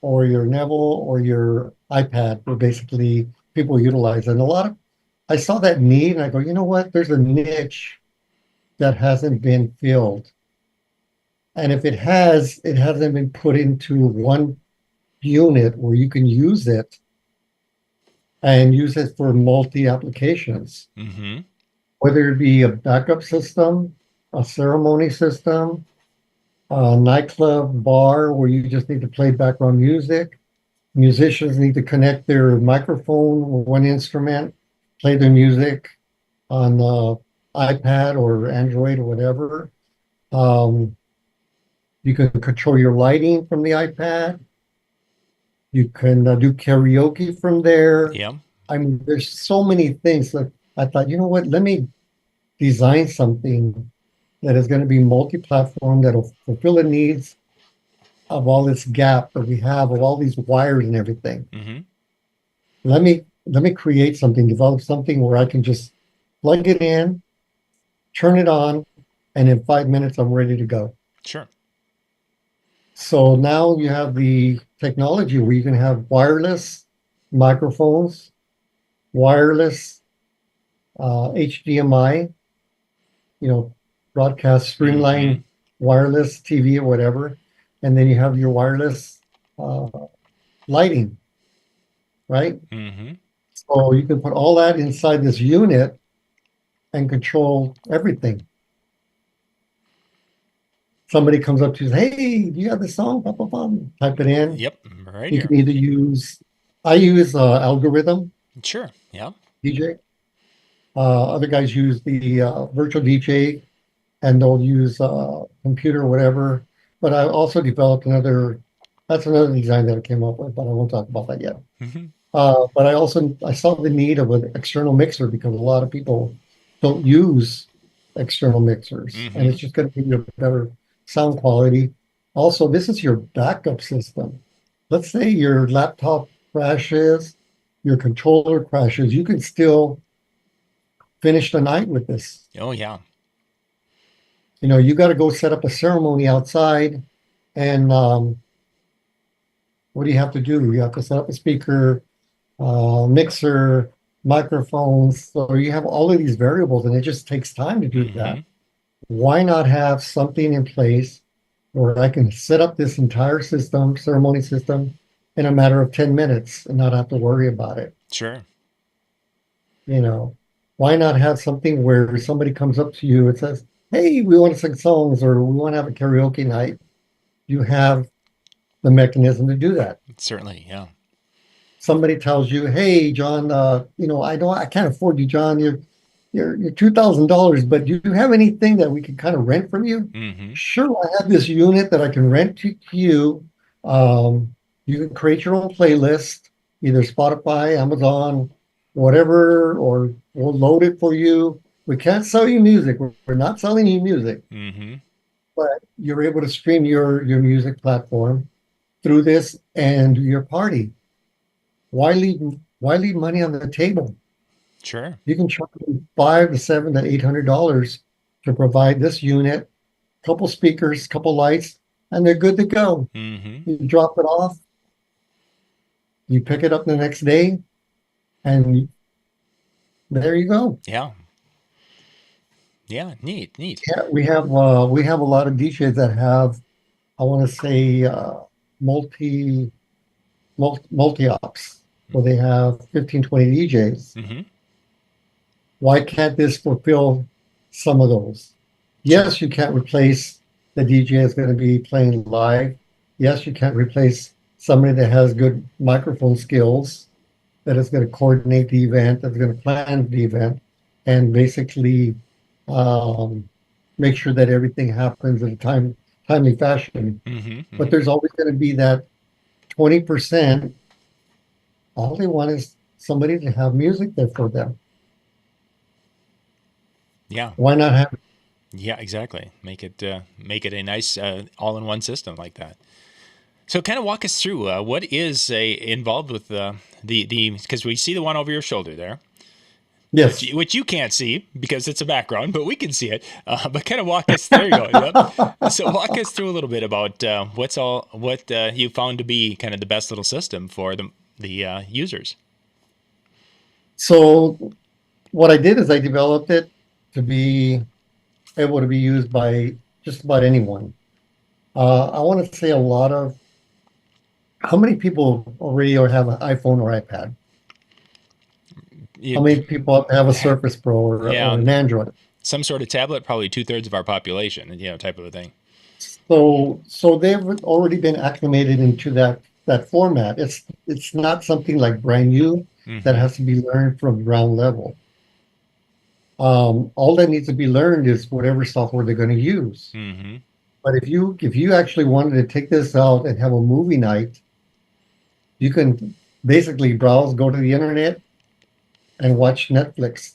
Speaker 2: or your Neville or your iPad, where basically people utilize it. And I saw that need, and I go, you know what? There's a niche that hasn't been filled, and if it has, it hasn't been put into one unit where you can use it and use it for multi applications,
Speaker 1: Mm-hmm.
Speaker 2: whether it be a backup system, a ceremony system, a nightclub bar where you just need to play background music. Musicians need to connect their microphone with one instrument, play their music on iPad or Android or whatever. Um, you can control your lighting from the iPad. You can do karaoke from there.
Speaker 1: Yeah.
Speaker 2: I mean, there's so many things that I thought, you know what, let me design something that is going to be multi-platform that'll fulfill the needs of all this gap that we have of all these wires and everything.
Speaker 1: Mm-hmm.
Speaker 2: Let me create something, develop something where I can just plug it in, turn it on, and in 5 minutes I'm ready to go.
Speaker 1: Sure.
Speaker 2: So now you have the technology where you can have wireless microphones, wireless HDMI, you know, broadcast
Speaker 1: Mm-hmm.
Speaker 2: streamline wireless TV or whatever, and then you have your wireless uh, lighting, right?
Speaker 1: Mm-hmm.
Speaker 2: So you can put all that inside this unit and control everything. Somebody comes up to you, hey, do you have the song? Blah, blah, blah. Type it in.
Speaker 1: Yep. Right
Speaker 2: You
Speaker 1: here.
Speaker 2: can either I use algorithm
Speaker 1: Sure. Yeah.
Speaker 2: DJ. Other guys use the virtual DJ and they'll use computer or whatever. But I also developed that's another design that I came up with, but I won't talk about that yet.
Speaker 1: Mm-hmm.
Speaker 2: But I saw the need of an external mixer because a lot of people don't use external mixers, and
Speaker 1: Mm-hmm.
Speaker 2: it's just going to give you a better sound quality. Also, this is your backup system. Let's say your laptop crashes, your controller crashes, you can still finish the night with this.
Speaker 1: Oh yeah.
Speaker 2: You know, you got to go set up a ceremony outside, and what do you have to do? You have to set up a speaker, mixer, microphones. So you have all of these variables, and it just takes time to do
Speaker 1: Mm-hmm.
Speaker 2: that. Why not have something in place where I can set up this entire system, ceremony system, in a matter of 10 minutes and not have to worry about it?
Speaker 1: Sure.
Speaker 2: You know, why not have something where somebody comes up to you and says, hey, we want to sing songs or we want to have a karaoke night? You have the mechanism to do that.
Speaker 1: Certainly. Yeah.
Speaker 2: Somebody tells you, "Hey, John, I can't afford you, John. You're $2,000, but do you have anything that we can kind of rent from you?"
Speaker 1: Mm-hmm.
Speaker 2: Sure, I have this unit that I can rent to you. Um, you can create your own playlist, either Spotify, Amazon, whatever, or we'll load it for you. We can't sell you music. We're not selling you music,
Speaker 1: Mm-hmm.
Speaker 2: but you're able to stream your music platform through this and do your party. Why leave money on the table?
Speaker 1: Sure.
Speaker 2: You can charge them 5 to 7 to $800 to provide this unit, couple speakers, couple lights, and they're good to go.
Speaker 1: Mm-hmm.
Speaker 2: You drop it off, you pick it up the next day, and There you go.
Speaker 1: Yeah. Yeah. Neat. Neat.
Speaker 2: Yeah, we have a lot of DJs that have, I want to say, multi multi ops, where they have 15, 20 DJs.
Speaker 1: Mm-hmm.
Speaker 2: Why can't this fulfill some of those?
Speaker 1: Sure.
Speaker 2: Yes, you can't replace the DJ that's going to be playing live. Yes, you can't replace somebody that has good microphone skills, that is going to coordinate the event, that's going to plan the event, and basically um, make sure that everything happens in a timely fashion.
Speaker 1: Mm-hmm.
Speaker 2: But
Speaker 1: Mm-hmm.
Speaker 2: there's always going to be that 20%. All they want is somebody to have music there for them.
Speaker 1: Yeah.
Speaker 2: Why not have it?
Speaker 1: Yeah. Exactly. Make it a nice all-in-one system like that. So, kind of walk us through what is involved with the because we see the one over your shoulder there,
Speaker 2: Yes.
Speaker 1: which you can't see because it's a background, but we can see it. But kind of walk us. There you go. Yep. So, walk us through a little bit about what you found to be kind of the best little system for the users.
Speaker 2: So what I did is I developed it to be able to be used by just about anyone. I want to say a lot of how many people already or have an iPhone or iPad? How
Speaker 1: You,
Speaker 2: many people have a Surface Pro or
Speaker 1: yeah,
Speaker 2: an Android?
Speaker 1: some sort of tablet, probably 2/3 of our population, type of a thing.
Speaker 2: So they've already been acclimated into that format. It's not something like brand new that
Speaker 1: Mm-hmm.
Speaker 2: has to be learned from ground level. All that needs to be learned is whatever software they're going to use.
Speaker 1: Mm-hmm.
Speaker 2: But if you actually wanted to take this out and have a movie night, you can basically browse, go to the internet, and watch Netflix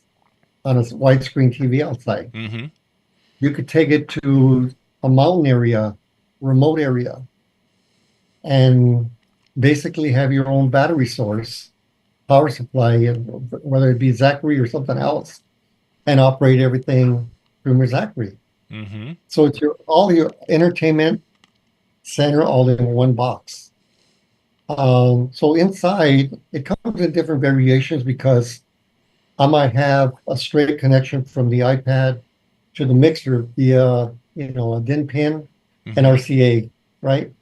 Speaker 2: on a widescreen TV outside.
Speaker 1: Mm-hmm.
Speaker 2: You could take it to a mountain area, remote area, and basically have your own battery source, power supply, whether it be Zachary or something else, and operate everything from your Zachary.
Speaker 1: Mm-hmm.
Speaker 2: So it's all your entertainment center all in one box. So inside, it comes in different variations because I might have a straight connection from the iPad to the mixer via, a DIN pin and
Speaker 1: Mm-hmm.
Speaker 2: RCA, right?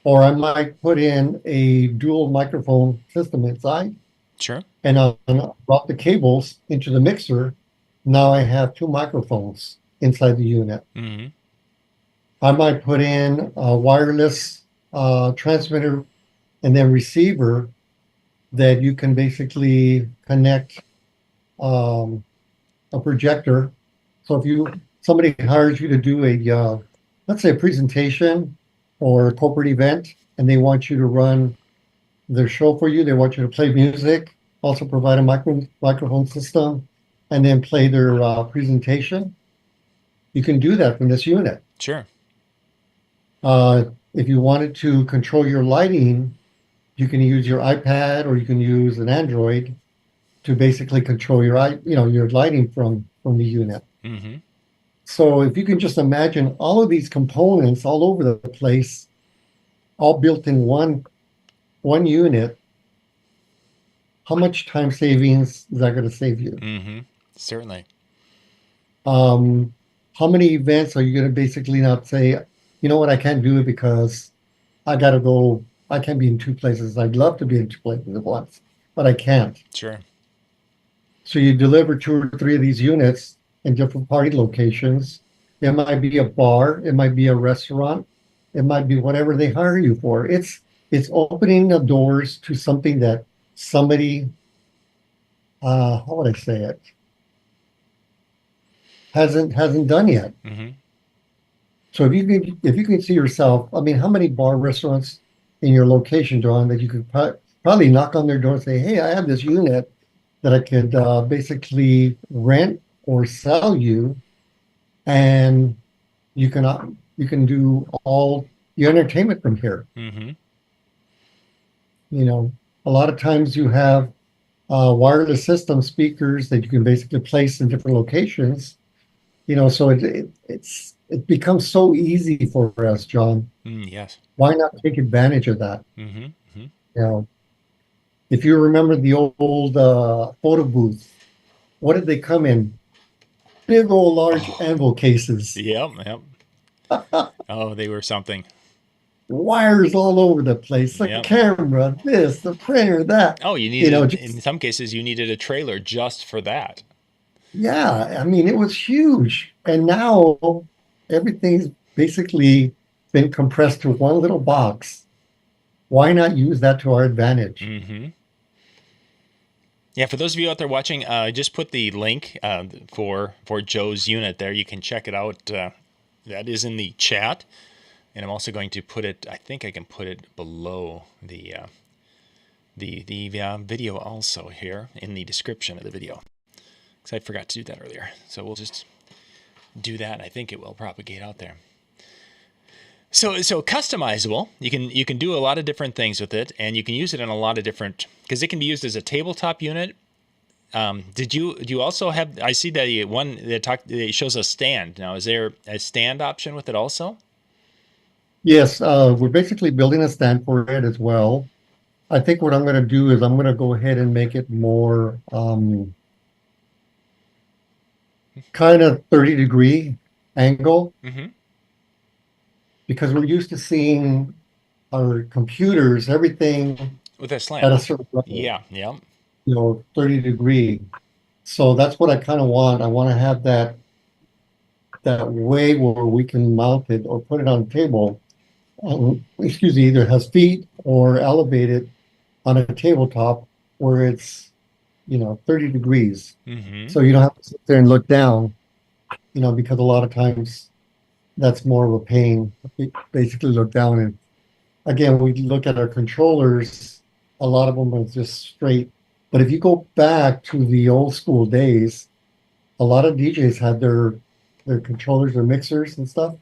Speaker 2: Or I might put in a dual microphone system inside
Speaker 1: Sure.
Speaker 2: and I'll route the cables into the mixer. Now I have two microphones inside the unit.
Speaker 1: Mm-hmm.
Speaker 2: I might put in a wireless transmitter and then receiver that you can basically connect um, a projector. So if somebody hires you to do let's say a presentation or a corporate event, and they want you to run their show for you, they want you to play music, also provide a microphone system, and then play their presentation. You can do that from this unit.
Speaker 1: Sure.
Speaker 2: If you wanted to control your lighting, you can use your iPad or you can use an Android to basically control your lighting from the unit.
Speaker 1: Mm-hmm.
Speaker 2: So if you can just imagine all of these components all over the place, all built in one unit, how much time savings is that going to save you?
Speaker 1: Mm-hmm. Certainly.
Speaker 2: Um, how many events are you going to basically not say, you know what, I can't do it because I got to go, I can't be in two places. I'd love to be in two places at once, but I can't.
Speaker 1: Sure.
Speaker 2: So you deliver two or three of these units in different party locations. It might be a bar, it might be a restaurant, it might be whatever they hire you for. It's opening the doors to something that somebody, how would I say it, hasn't done yet.
Speaker 1: Mm-hmm.
Speaker 2: So if you can see yourself, I mean, how many bar restaurants in your location, John, that you could probably knock on their door and say, "Hey, I have this unit that I could basically rent or sell you, and you can do all your entertainment from here."
Speaker 1: Mm-hmm.
Speaker 2: A lot of times you have wireless system speakers that you can basically place in different locations. So it becomes so easy for us, John.
Speaker 1: Yes.
Speaker 2: Why not take advantage of that?
Speaker 1: Mm-hmm. Mm-hmm.
Speaker 2: You know, if you remember the old photo booth, what did they come in? Big old large
Speaker 1: Oh,
Speaker 2: anvil cases.
Speaker 1: yep, yep. Oh, they were something.
Speaker 2: Wires all over the place, the
Speaker 1: Yep.
Speaker 2: camera, this, the printer, that.
Speaker 1: Oh, you
Speaker 2: You know,
Speaker 1: needed, in
Speaker 2: just
Speaker 1: some cases, you needed a trailer just for that.
Speaker 2: yeah, I mean, it was huge. And now everything's basically been compressed to one little box. Why not use that to our advantage?
Speaker 1: Hmm. Yeah, for those of you out there watching, I just put the link for Joe's unit there. You can check it out. That is in the chat, and I'm also going to put it. I think I can put it below the video also here in the description of the video, because I forgot to do that earlier. So we'll just do that. I think it will propagate out there. So customizable. You can do a lot of different things with it, and you can use it in a lot of different, because it can be used as a tabletop unit. Do you also have? I see that one that it shows a stand. Now, is there a stand option with it also?
Speaker 2: Yes, we're basically building a stand for it as well. I think what I'm going to do is I'm going to go ahead and make it more kind of 30-degree angle
Speaker 1: Mm-hmm.
Speaker 2: because we're used to seeing our computers, everything
Speaker 1: With a
Speaker 2: at
Speaker 1: slant.
Speaker 2: a certain level,
Speaker 1: Yeah. Yeah.
Speaker 2: 30-degree. So that's what I kind of want. I want to have that way where we can mount it or put it on a table. Excuse me, either has feet or elevated on a tabletop where it's 30 degrees.
Speaker 1: Mm-hmm.
Speaker 2: So you don't have to sit there and look down, because a lot of times that's more of a pain. We basically look down and again, we look at our controllers, a lot of them are just straight. But if you go back to the old school days, a lot of DJs had their controllers, their mixers and stuff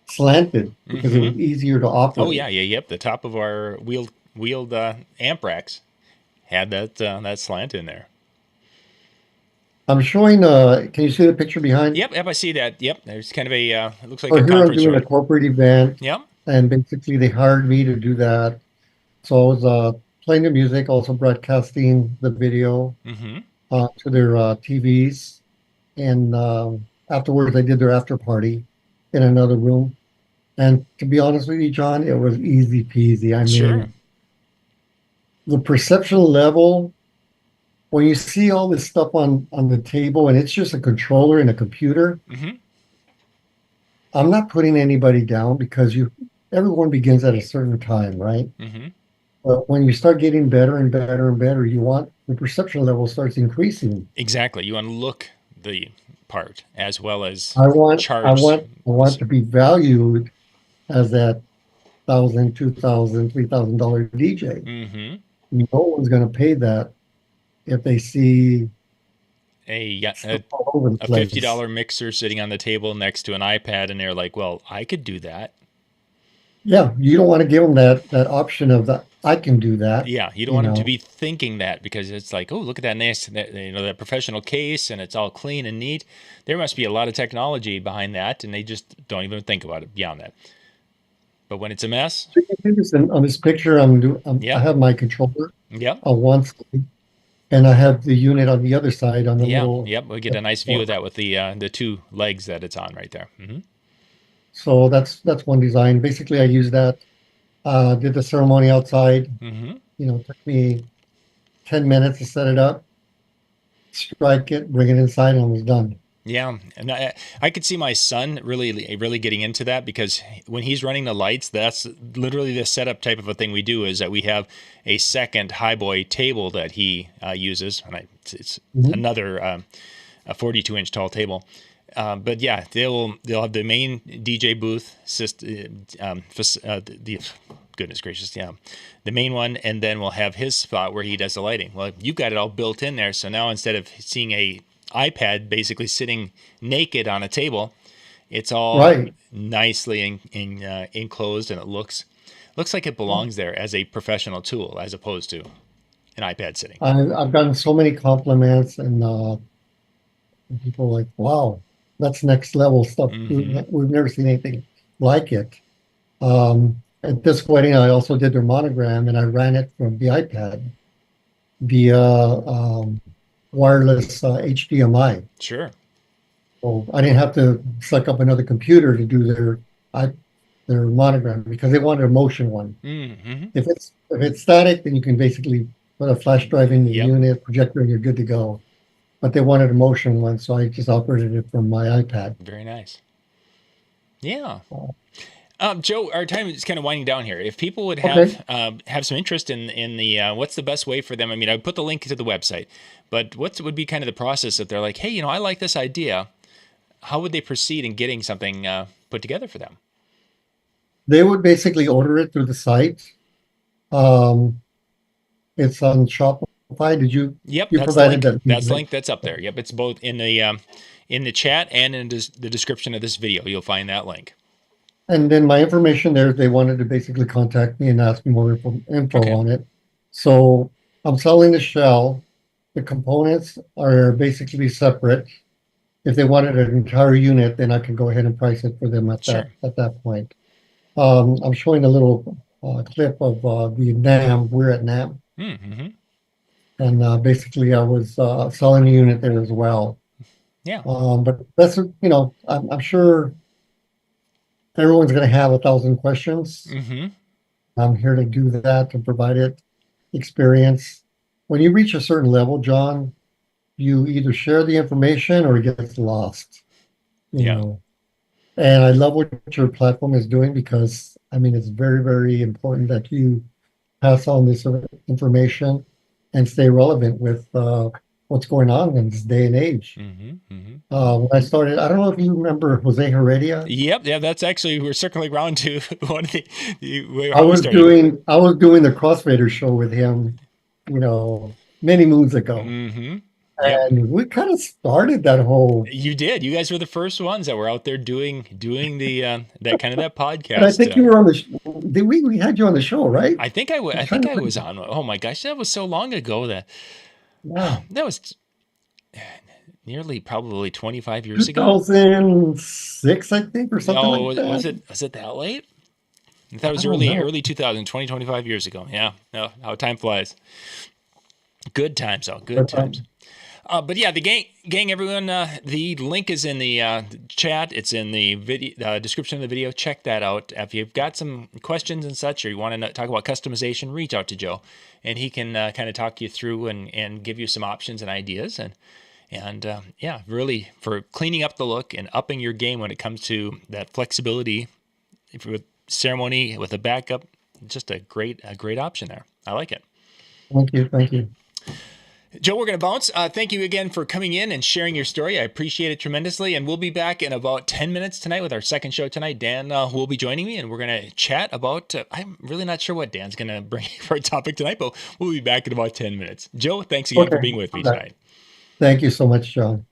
Speaker 2: slanted because it
Speaker 1: Mm-hmm.
Speaker 2: was easier to
Speaker 1: Oh
Speaker 2: operate.
Speaker 1: yeah, yeah, yep. The top of our wheeled amp racks had that slant in there.
Speaker 2: I'm showing, can you see the picture behind?
Speaker 1: Yep, yep. I see that. Yep. There's kind of a it looks like
Speaker 2: So
Speaker 1: a
Speaker 2: here I'm
Speaker 1: conference
Speaker 2: doing a
Speaker 1: room.
Speaker 2: corporate event,
Speaker 1: Yep.
Speaker 2: and basically they hired me to do that. So I was playing the music, also broadcasting the video
Speaker 1: Mm-hmm.
Speaker 2: to their TVs. And afterwards, I did their after party in another room. And to be honest with you, John, it was easy peasy. I
Speaker 1: Sure.
Speaker 2: mean, the perception level, when you see all this stuff on the table and it's just a controller and a computer,
Speaker 1: Mm-hmm.
Speaker 2: I'm not putting anybody down because everyone begins at a certain time, right?
Speaker 1: Mm-hmm.
Speaker 2: But when you start getting better and better and better, the perception level starts increasing.
Speaker 1: Exactly. You want to look the part as well as
Speaker 2: I want, I
Speaker 1: charge.
Speaker 2: want, I want to be valued as that thousand, $2,000, $3,000 DJ.
Speaker 1: Mm-hmm.
Speaker 2: No one's going to pay that if they see
Speaker 1: A, yeah,
Speaker 2: stuff all over the
Speaker 1: a
Speaker 2: place.
Speaker 1: $50 mixer sitting on the table next to an iPad, and they're like, "Well, I could do that."
Speaker 2: Yeah, you don't want to give them that option of that I can do that,
Speaker 1: Yeah, you don't
Speaker 2: you
Speaker 1: want them to
Speaker 2: know.
Speaker 1: be thinking that, because it's like, "Oh, look at that nice, that professional case, and it's all clean and neat." There must be a lot of technology behind that, and they just don't even think about it beyond that. But when it's a mess,
Speaker 2: So you can see this on this picture. I
Speaker 1: yep,
Speaker 2: have my controller
Speaker 1: yep,
Speaker 2: on one side, and I have the unit on the other side on the
Speaker 1: yep,
Speaker 2: little
Speaker 1: yep. We get a nice view of that with the two legs that it's on right there. Hmm.
Speaker 2: So that's one design. Basically, I used that. Did the ceremony outside.
Speaker 1: Hmm.
Speaker 2: It took me 10 minutes to set it up, strike it, bring it inside, and I was done.
Speaker 1: Yeah, and I could see my son really getting into that, because when he's running the lights, that's literally the setup type of a thing we do, is that we have a second highboy table that he uses, and it's
Speaker 2: Mhm.
Speaker 1: another a 42-inch tall table. But yeah, they'll have the main DJ booth system, the goodness gracious, yeah, the main one, and then we'll have his spot where he does the lighting. Well, you've got it all built in there, so now instead of seeing a iPad basically sitting naked on a table, it's all
Speaker 2: Right.
Speaker 1: nicely enclosed, and it looks like it belongs there as a professional tool, as opposed to an iPad sitting.
Speaker 2: I've gotten so many compliments, and people are like, "Wow, that's next level stuff.
Speaker 1: Hmm.
Speaker 2: We've never seen anything like it." At this wedding, I also did their monogram, and I ran it from the iPad via wireless HDMI.
Speaker 1: Sure.
Speaker 2: So I didn't have to suck up another computer to do I, their monogram because they wanted a motion one.
Speaker 1: Mm-hmm.
Speaker 2: If it's static, then you can basically put a flash drive in the
Speaker 1: Yep.
Speaker 2: unit, projector, and you're good to go. But they wanted a motion one, so I just operated it from my iPad.
Speaker 1: Very nice. Yeah.
Speaker 2: Uh,
Speaker 1: Joe, our time is kind of winding down here. If people would
Speaker 2: Okay.
Speaker 1: have some interest in the what's the best way for them? I mean, I put the link to the website, but what would be kind of the process if they're like, hey, I like this idea. How would they proceed in getting something put together for them?
Speaker 2: They would basically order it through the site. Um, it's on Shopify.
Speaker 1: Yep,
Speaker 2: You
Speaker 1: that's the
Speaker 2: provided
Speaker 1: link.
Speaker 2: that
Speaker 1: That's the
Speaker 2: link?
Speaker 1: link that's up there. Yep, it's both in the chat and in the description of this video. You'll find that link.
Speaker 2: And then my information there, they wanted to basically contact me and ask me more info
Speaker 1: Okay,
Speaker 2: on it. So I'm selling the shell. The components are basically separate. If they wanted an entire unit, then I can go ahead and price it for them
Speaker 1: sure.
Speaker 2: at that point. I'm showing a little clip of the NAM. We're at NAM,
Speaker 1: Mm-hmm.
Speaker 2: and basically I was selling a unit there as well.
Speaker 1: Yeah.
Speaker 2: But that's I'm sure everyone's going to have 1,000 questions.
Speaker 1: Mm-hmm.
Speaker 2: I'm here to do that, to provide it experience. When you reach a certain level, John, you either share the information or it gets lost, you
Speaker 1: Yeah.
Speaker 2: know. And I love what your platform is doing because, I mean, it's very, very important that you pass on this information and stay relevant with what's going on in this day and age.
Speaker 1: Mm-hmm. Mm-hmm.
Speaker 2: When I started, I don't know if you remember Jose Heredia.
Speaker 1: Yep. Yeah. That's actually we're circling around to one of how we started.
Speaker 2: I was doing the CrossFader show with him, many moons ago.
Speaker 1: Mm-hmm. Yep.
Speaker 2: And we kind of started that whole,
Speaker 1: You did. You guys were the first ones that were out there doing the that
Speaker 2: and I
Speaker 1: podcast.
Speaker 2: think you were on we had you on the show, right?
Speaker 1: I think I was.
Speaker 2: I'm
Speaker 1: I
Speaker 2: trying
Speaker 1: think
Speaker 2: to
Speaker 1: I was
Speaker 2: think.
Speaker 1: on. Oh my gosh, that was so long ago that
Speaker 2: Yeah.
Speaker 1: that was nearly probably 25 years ago.
Speaker 2: 2006, I think, or something
Speaker 1: No,
Speaker 2: like that.
Speaker 1: was it that late? I thought it
Speaker 2: I
Speaker 1: was
Speaker 2: don't know.
Speaker 1: early 2000, 25 years ago. Yeah. No, how time flies. Good times, though. Good
Speaker 2: But
Speaker 1: times. But yeah, the gang, everyone. The link is in the chat. It's in the video description of the video. Check that out. If you've got some questions and such, or you want to talk about customization, reach out to Joe, and he can kind of talk you through and give you some options and ideas. And yeah, really for cleaning up the look and upping your game when it comes to that flexibility with ceremony with a backup. Just a great option there. I like it.
Speaker 2: thank you, thank you.
Speaker 1: Joe, we're going to bounce. Thank you again for coming in and sharing your story. I appreciate it tremendously. And we'll be back in about 10 minutes tonight with our second show tonight. Dan will be joining me, and we're going to chat about, I'm really not sure what Dan's going to bring for a topic tonight, but we'll be back in about 10 minutes. Joe, thanks again for
Speaker 2: Okay.
Speaker 1: being with me tonight.
Speaker 2: Thank you so much, John.